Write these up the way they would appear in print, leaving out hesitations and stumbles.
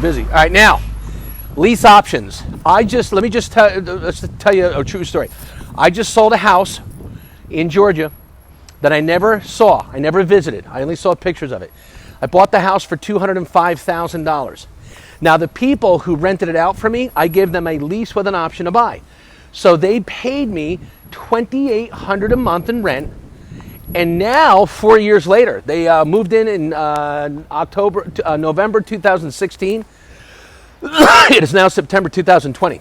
Busy. All right, now, lease options. Let me just tell you a true story. I just sold a house in Georgia that I never saw. I never visited. I only saw pictures of it. I bought the house for $205,000. Now, the people who rented it out for me, I gave them a lease with an option to buy. So they paid me $2,800 a month in rent. And now, 4 years later, they moved in November 2016. It is now September 2020.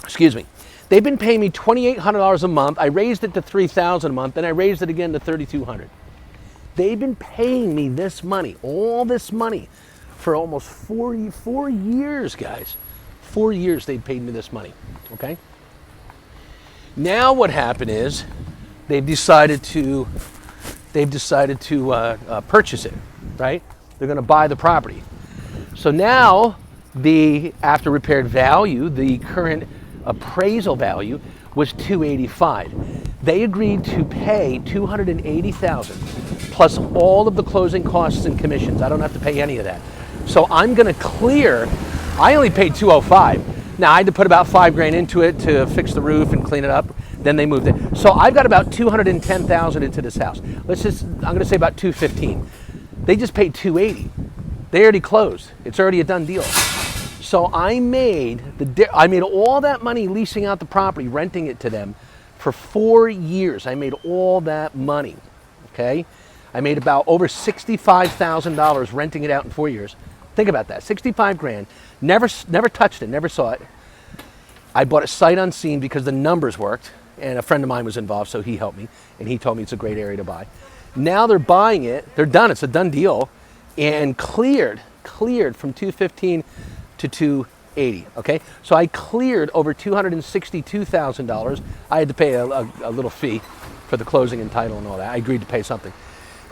Excuse me. They've been paying me $2,800 a month. I raised it to $3,000 a month, and I raised it again to $3,200. They've been paying me this money, all this money, for almost 4 years, guys. 4 years they've paid me this money. Okay. Now what happened is, they've decided to purchase it, right? They're going to buy the property. So now the after repaired value, the current appraisal value was $285,000. They agreed to pay $280,000 plus all of the closing costs and commissions. I don't have to pay any of that. So I'm going to clear. I only paid $205,000. Now I had to put about $5,000 into it to fix the roof and clean it up. Then they moved it. So I've got about $210,000 into this house. I'm going to say about $215,000. They just paid $280,000. They already closed. It's already a done deal. So I made all that money leasing out the property, renting it to them for 4 years. I made all that money. Okay, I made about over $65,000 renting it out in 4 years. Think about that, $65,000. Never touched it. Never saw it. I bought it sight unseen because the numbers worked. And a friend of mine was involved, so he helped me, and he told me it's a great area to buy. Now they're buying it. They're done. It's a done deal, and cleared from $215,000 to $280,000. Okay, so I cleared over $262,000. I had to pay a little fee for the closing and title and all that. I agreed to pay something.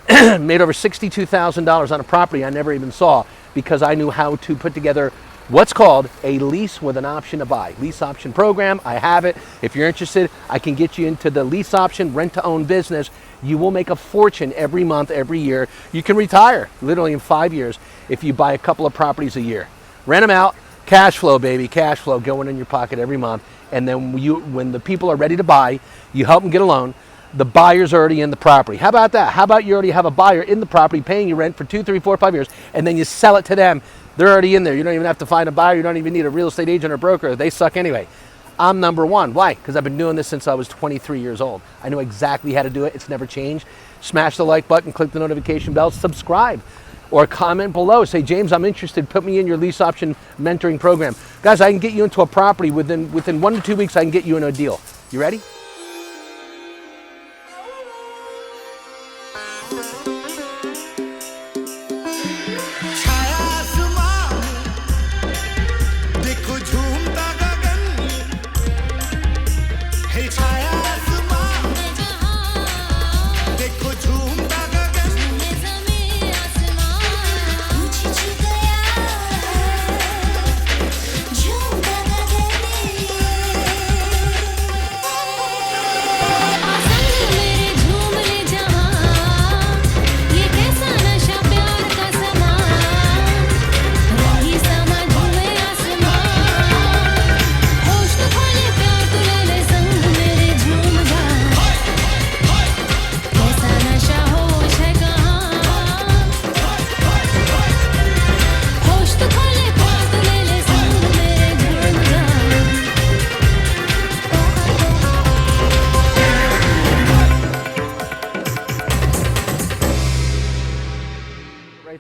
Made over $62,000 on a property I never even saw because I knew how to put together what's called a lease with an option to buy. Lease option program, I have it. If you're interested, I can get you into the lease option, rent to own business. You will make a fortune every month, every year. You can retire literally in 5 years if you buy a couple of properties a year. Rent them out, cash flow, baby, cash flow going in your pocket every month. And then when the people are ready to buy, you help them get a loan. The buyer's already in the property. How about that? How about you already have a buyer in the property paying you rent for 2, 3, 4, 5 years, and then you sell it to them. They're already in there. You don't even have to find a buyer. You don't even need a real estate agent or broker. They suck anyway. I'm number one. Why? Because I've been doing this since I was 23 years old. I know exactly how to do it. It's never changed. Smash the like button, click the notification bell, subscribe, or comment below. Say, James, I'm interested. Put me in your lease option mentoring program. Guys, I can get you into a property within 1 to 2 weeks. I can get you in a deal. You ready?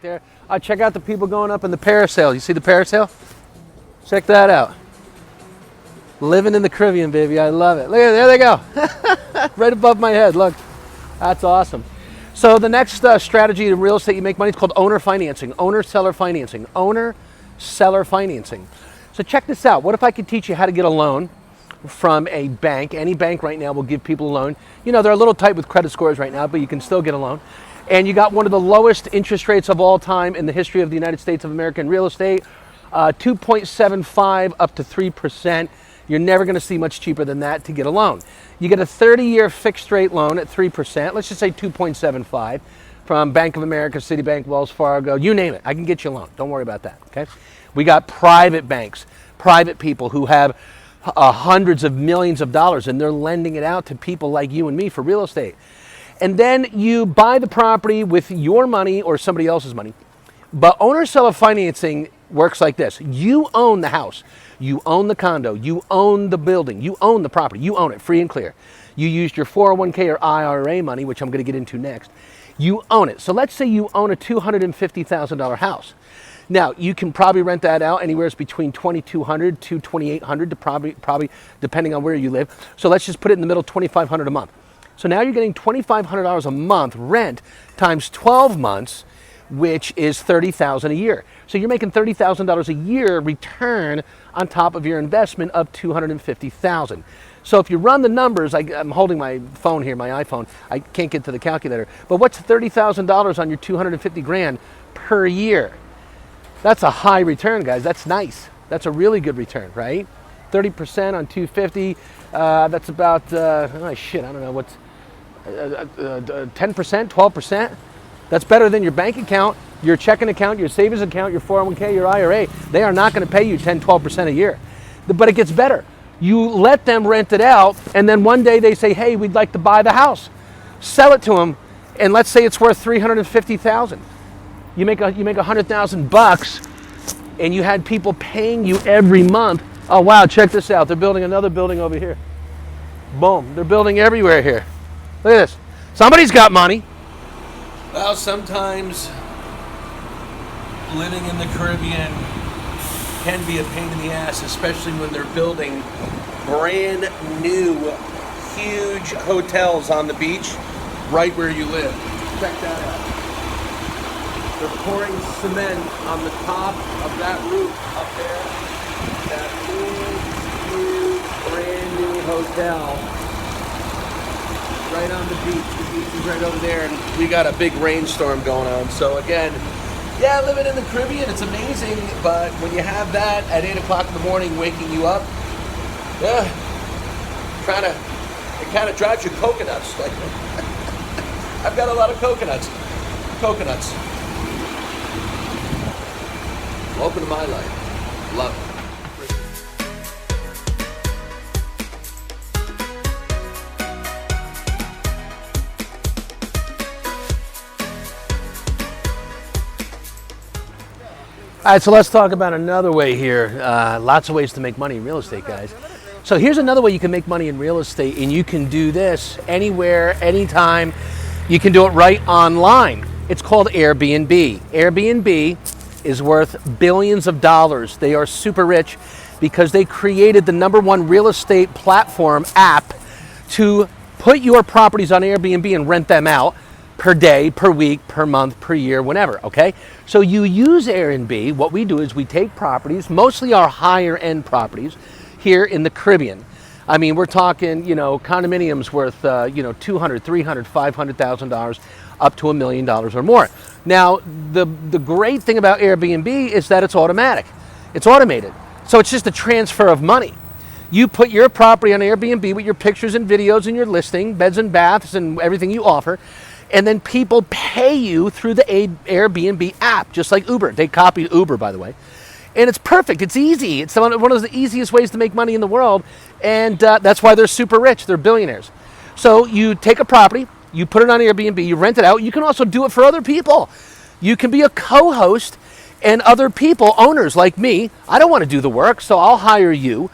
There. Check out the people going up in the parasail. You see the parasail? Check that out. Living in the Caribbean, baby. I love it. Look at there they go. Right above my head. Look. That's awesome. So the next strategy in real estate you make money is called owner financing. Owner-seller financing. Owner-seller financing. So check this out. What if I could teach you how to get a loan from a bank? Any bank right now will give people a loan. You know, they're a little tight with credit scores right now, but you can still get a loan. And you got one of the lowest interest rates of all time in the history of the United States of America in real estate, 2.75 up to 3%. You're never going to see much cheaper than that to get a loan. You get a 30-year fixed rate loan at 3%, let's just say 2.75, from Bank of America, Citibank, Wells Fargo, you name it. I can get you a loan. Don't worry about that, okay? We got private banks, private people who have hundreds of millions of dollars, and they're lending it out to people like you and me for real estate. And then you buy the property with your money or somebody else's money. But owner-seller financing works like this. You own the house. You own the condo. You own the building. You own the property. You own it free and clear. You used your 401k or IRA money, which I'm going to get into next. You own it. So let's say you own a $250,000 house. Now, you can probably rent that out anywhere between $2,200 to $2,800, to probably depending on where you live. So let's just put it in the middle, $2,500 a month. So now you're getting $2,500 a month rent times 12 months, which is $30,000 a year. So you're making $30,000 a year return on top of your investment of $250,000. So if you run the numbers, I'm holding my phone here, my iPhone. I can't get to the calculator. But what's $30,000 on your 250 grand per year? That's a high return, guys. That's nice. That's a really good return, right? 30% on 250. That's about I don't know what's 10%, 12%. That's better than your bank account, your checking account, your savings account, your 401k, your IRA. They are not going to pay you 10, 12% a year. But it gets better. You let them rent it out, and then one day they say, hey, we'd like to buy the house. Sell it to them, and let's say it's worth $350,000. You make $100,000, and you had people paying you every month. Oh wow, check this out. They're building another building over here. Boom, they're building everywhere here. Look at this. Somebody's got money. Well, sometimes living in the Caribbean can be a pain in the ass, especially when they're building brand new, huge hotels on the beach right where you live. Check that out. They're pouring cement on the top of that roof up there. That huge, brand new hotel right on the beach. The beach is right over there, and we got a big rainstorm going on. So again, yeah, living in the Caribbean, it's amazing, but when you have that at 8 o'clock in the morning waking you up, yeah, it kind of drives you coconuts. Like, I've got a lot of coconuts. Welcome to my life. Love it. All right, so let's talk about another way here. Lots of ways to make money in real estate, guys. So here's another way you can make money in real estate, and you can do this anywhere, anytime. You can do it right online. It's called Airbnb. Airbnb is worth billions of dollars. They are super rich because they created the #1 real estate platform app to put your properties on Airbnb and rent them out per day, per week, per month, per year, whenever, okay? So you use Airbnb. What we do is we take properties, mostly our higher end properties here in the Caribbean. I mean, we're talking, condominiums worth, $200,000, $300,000, $500,000 up to $1 million or more. Now, the great thing about Airbnb is that it's automatic. It's automated. So it's just a transfer of money. You put your property on Airbnb with your pictures and videos and your listing, beds and baths and everything you offer, and then people pay you through the Airbnb app, just like Uber. They copied Uber, by the way. And it's perfect. It's easy. It's one of the easiest ways to make money in the world. And that's why they're super rich. They're billionaires. So you take a property, you put it on Airbnb, you rent it out. You can also do it for other people. You can be a co-host, and other people, owners like me, I don't want to do the work, so I'll hire you.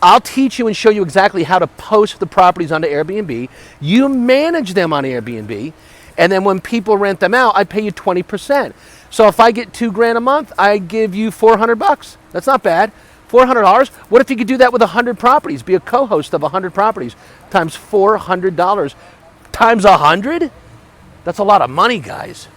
I'll teach you and show you exactly how to post the properties onto Airbnb. You manage them on Airbnb, and then when people rent them out, I pay you 20%. So if I get $2,000 a month, I give you $400. That's not bad. $400. What if you could do that with 100 properties? Be a co-host of 100 properties times $400 times 100? That's a lot of money, guys.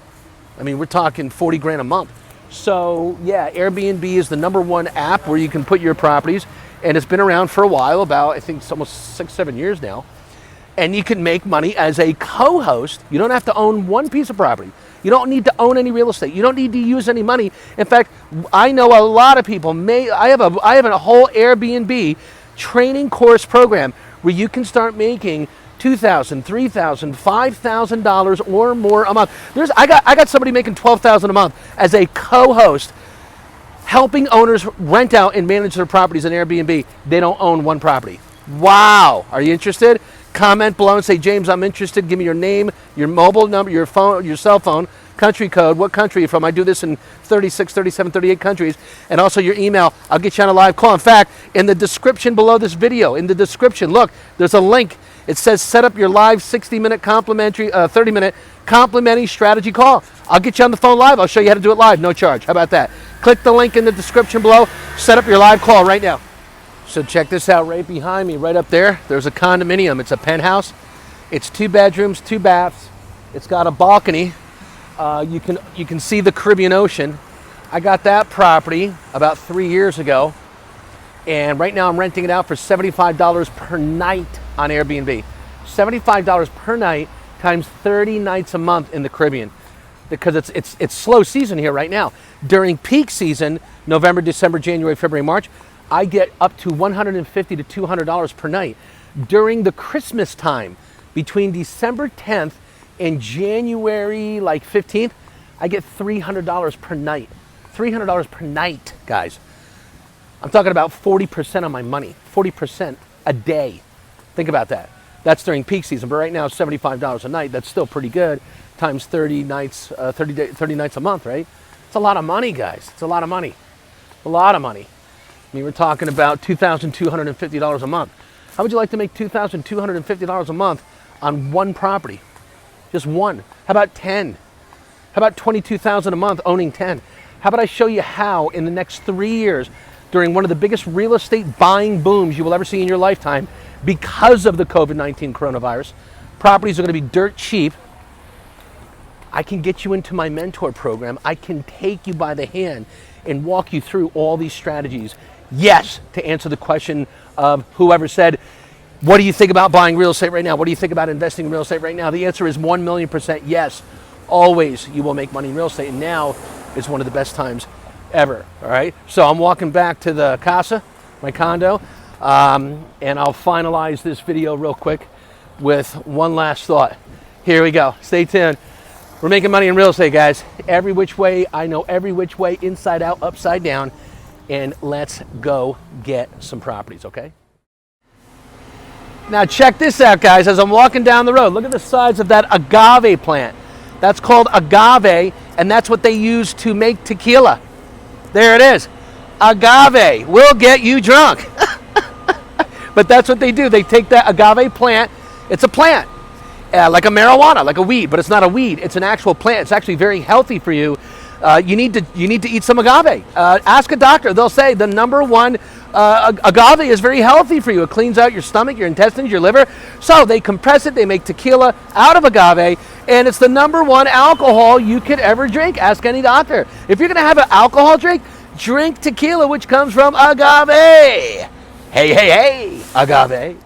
I mean, we're talking $40,000 a month. So yeah, Airbnb is the #1 app where you can put your properties, and it's been around for a while, about, I think it's almost 6-7 years now. And you can make money as a co-host. You don't have to own one piece of property. You don't need to own any real estate. You don't need to use any money. In fact, I know a lot of people I have a whole Airbnb training course program where you can start making $2,000, $3,000, $5,000 or more a month. I got somebody making $12,000 a month as a co-host helping owners rent out and manage their properties on Airbnb. They don't own one property. Wow. Are you interested? Comment below and say, James, I'm interested. Give me your name, your mobile number, your phone, your cell phone, country code, what country you're from. I do this in 36, 37, 38 countries. And also your email. I'll get you on a live call. In fact, in the description below this video, in the description, look, there's a link. It says set up your live 60-minute complimentary, 30-minute complimentary strategy call. I'll get you on the phone live. I'll show you how to do it live, no charge. How about that? Click the link in the description below. Set up your live call right now. So check this out right behind me, right up there. There's a condominium. It's a penthouse. It's 2 bedrooms, 2 baths. It's got a balcony. You can see the Caribbean Ocean. I got that property about 3 years ago. And right now I'm renting it out for $75 per night on Airbnb. $75 per night times 30 nights a month in the Caribbean. Because it's slow season here right now. During peak season, November, December, January, February, March, I get up to $150 to $200 per night. During the Christmas time, between December 10th and January 15th, I get $300 per night. $300 per night, guys. I'm talking about 40% of my money, 40% a day. Think about that. That's during peak season, but right now it's $75 a night. That's still pretty good, times 30 nights, 30 nights a month, right? It's a lot of money, guys. It's a lot of money. A lot of money. I mean, we're talking about $2,250 a month. How would you like to make $2,250 a month on one property? Just one. How about 10? How about $22,000 a month owning 10? How about I show you how in the next 3 years, during one of the biggest real estate buying booms you will ever see in your lifetime, because of the COVID-19 coronavirus, properties are going to be dirt cheap. I can get you into my mentor program. I can take you by the hand and walk you through all these strategies. Yes, to answer the question of whoever said, what do you think about buying real estate right now? What do you think about investing in real estate right now? The answer is 1,000,000% yes. Always you will make money in real estate, and now is one of the best times ever. All right, so I'm walking back to the casa, my condo, and I'll finalize this video real quick with one last thought. Here we go. Stay tuned. We're making money in real estate, guys. Every which way. I know every which way, inside out, upside down. And let's go get some properties, okay? Now check this out, guys. As I'm walking down the road, look at the size of that agave plant. That's called agave, and that's what they use to make tequila. There it is. Agave will get you drunk. But that's what they do. They take that agave plant. It's a plant. Like a marijuana, like a weed, but it's not a weed. It's an actual plant. It's actually very healthy for you. You need to eat some agave. Ask a doctor. They'll say the number one agave is very healthy for you. It cleans out your stomach, your intestines, your liver. So they compress it. They make tequila out of agave, and it's the number one alcohol you could ever drink. Ask any doctor. If you're going to have an alcohol drink, drink tequila, which comes from agave. Hey, hey, hey, agave.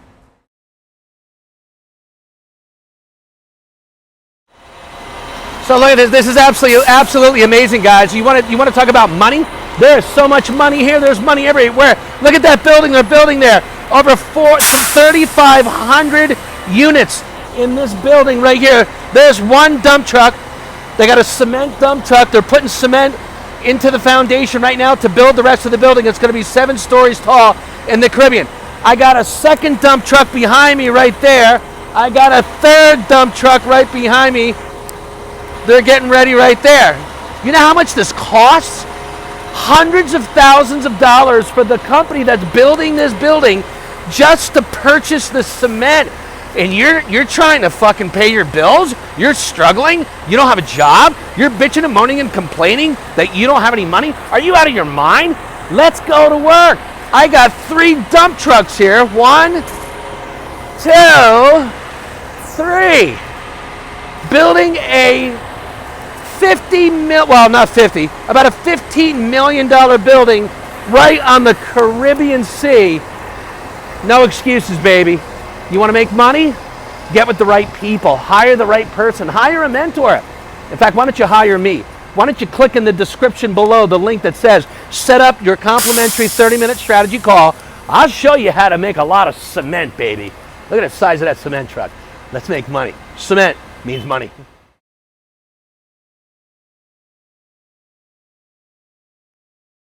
So look at this. This is absolutely amazing, guys. You want to talk about money? There's so much money here. There's money everywhere. Look at that building they're building there. Over 3,500 units in this building right here. There's one dump truck. They got a cement dump truck. They're putting cement into the foundation right now to build the rest of the building. It's going to be 7 stories tall in the Caribbean. I got a second dump truck behind me right there. I got a third dump truck right behind me. They're getting ready right there. You know how much this costs? Hundreds of thousands of dollars for the company that's building this building just to purchase the cement. And you're trying to fucking pay your bills? You're struggling? You don't have a job? You're bitching and moaning and complaining that you don't have any money? Are you out of your mind? Let's go to work. I got 3 dump trucks here. 1, 2, 3. Building a about a $15 million building right on the Caribbean Sea. No excuses, baby. You want to make money? Get with the right people. Hire the right person. Hire a mentor. In fact, why don't you hire me? Why don't you click in the description below the link that says set up your complimentary 30-minute strategy call. I'll show you how to make a lot of cement, baby. Look at the size of that cement truck. Let's make money. Cement means money.